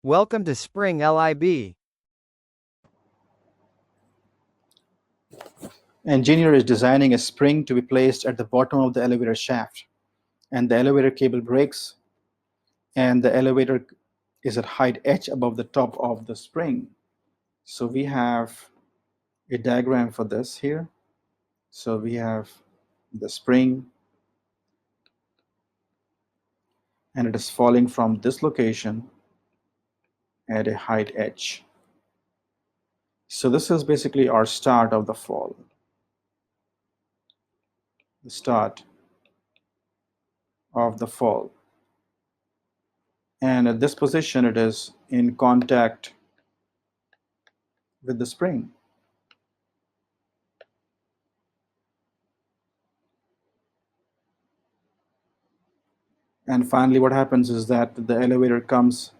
Welcome to Spring LIB. Engineer is designing a spring to be placed at the bottom of the elevator shaft, and the elevator cable breaks, and the elevator is at height h above the top of the spring. So we have a diagram for this here. So we have the spring, and it is falling from this location at a height h. So this is basically our start of the fall. The start of the fall. And at this position, it is in contact with the spring. And finally, what happens is that the elevator comes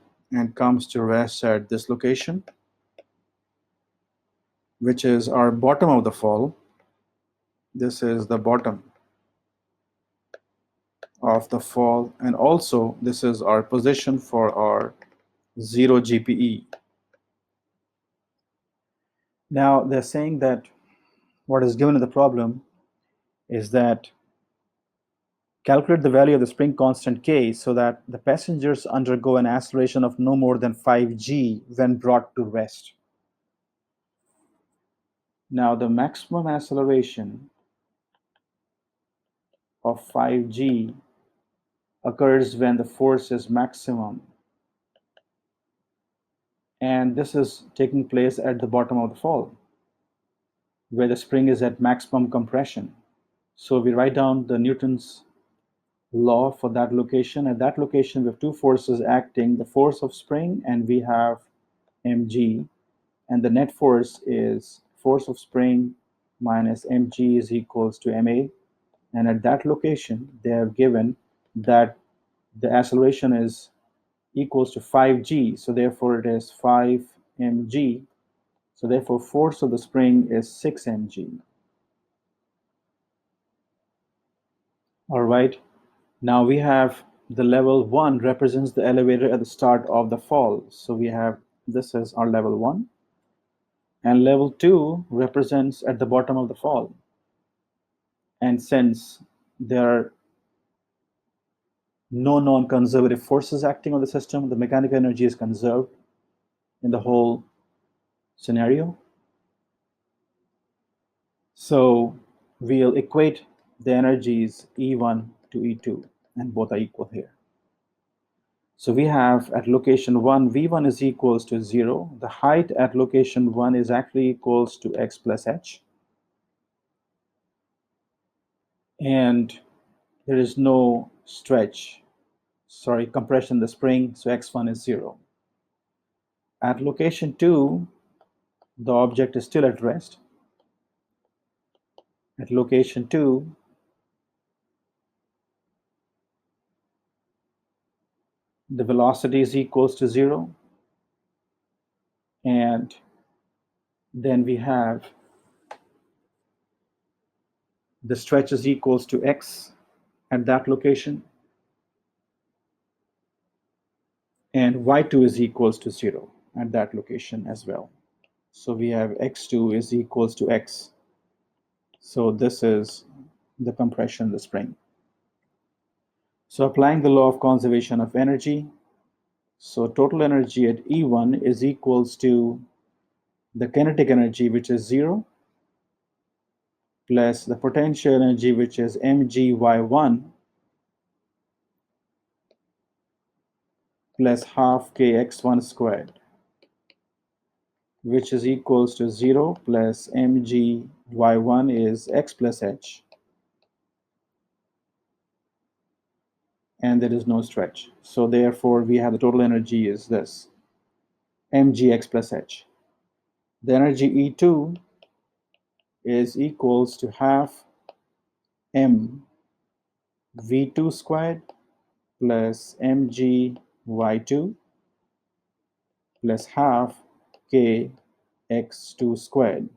to rest at this location, which is our bottom of the fall. This is the bottom of the fall, and also this is our position for our 0 GPE. Now they're saying that what is given in the problem is that calculate the value of the spring constant K so that the passengers undergo an acceleration of no more than 5g when brought to rest. Now the maximum acceleration of 5g occurs when the force is maximum, and this is taking place at the bottom of the fall where the spring is at maximum compression. So we write down the Newton's law for that location. At that location we have two forces acting, the force of spring, and we have mg, and the net force is force of spring minus mg is equals to ma. And at that location they have given that the acceleration is equals to 5g, so therefore it is 5 mg, so therefore force of the spring is 6 mg. All right, now we have the level 1 represents the elevator at the start of the fall, so we have this is our level 1, and level 2 represents at the bottom of the fall. And since there are no non-conservative forces acting on the system, the mechanical energy is conserved in the whole scenario. So we'll equate the energies E1 to E2, and both are equal here. So we have at location 1, V1 is equals to 0. The height at location 1 is actually equals to x plus h. And there is no compression in the spring, so x1 is 0. At location 2, the object is still at rest. At location 2, the velocity is equals to 0, and then we have the stretch is equals to x at that location, and y2 is equals to 0 at that location as well. So we have x2 is equals to x. So this is the compression of the spring. So applying the law of conservation of energy, so total energy at E1 is equals to the kinetic energy, which is 0, plus the potential energy, which is mgy1, plus half kx1 squared, which is equals to 0 plus mgy1 is x plus h, and there is no stretch. So therefore we have the total energy is this, mgx plus h. The energy E2 is equals to half m v2 squared plus mgy2 plus half k x2 squared.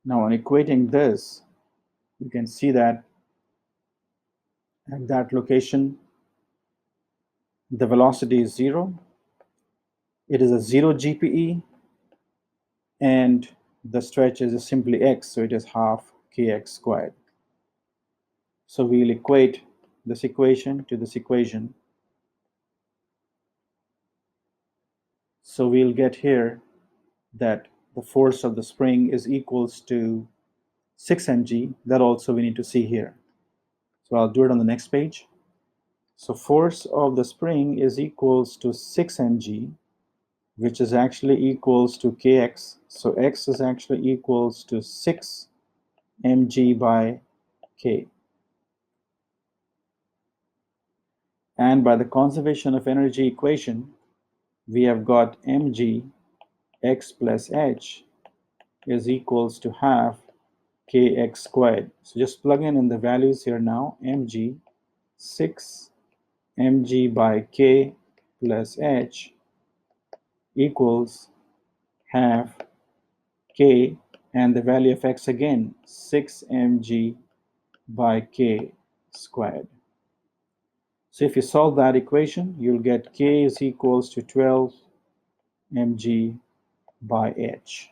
Now on equating this, you can see that at that location the velocity is 0, It is a 0 GPE, and the stretch is simply x, so it is half kx squared. So we'll equate this equation to this equation. So we'll get here that the force of the spring is equals to 6 mg. That also we need to see here. So I'll do it on the next page. So force of the spring is equals to 6 mg, which is actually equals to kx. So x is actually equals to 6 mg by k. And by the conservation of energy equation, we have got mg x plus h is equals to half kx squared. So just plug in the values here now. Mg 6 mg by k plus h equals half k, and the value of x again 6 mg by k squared. So if you solve that equation, you'll get k is equals to 12 mg by h.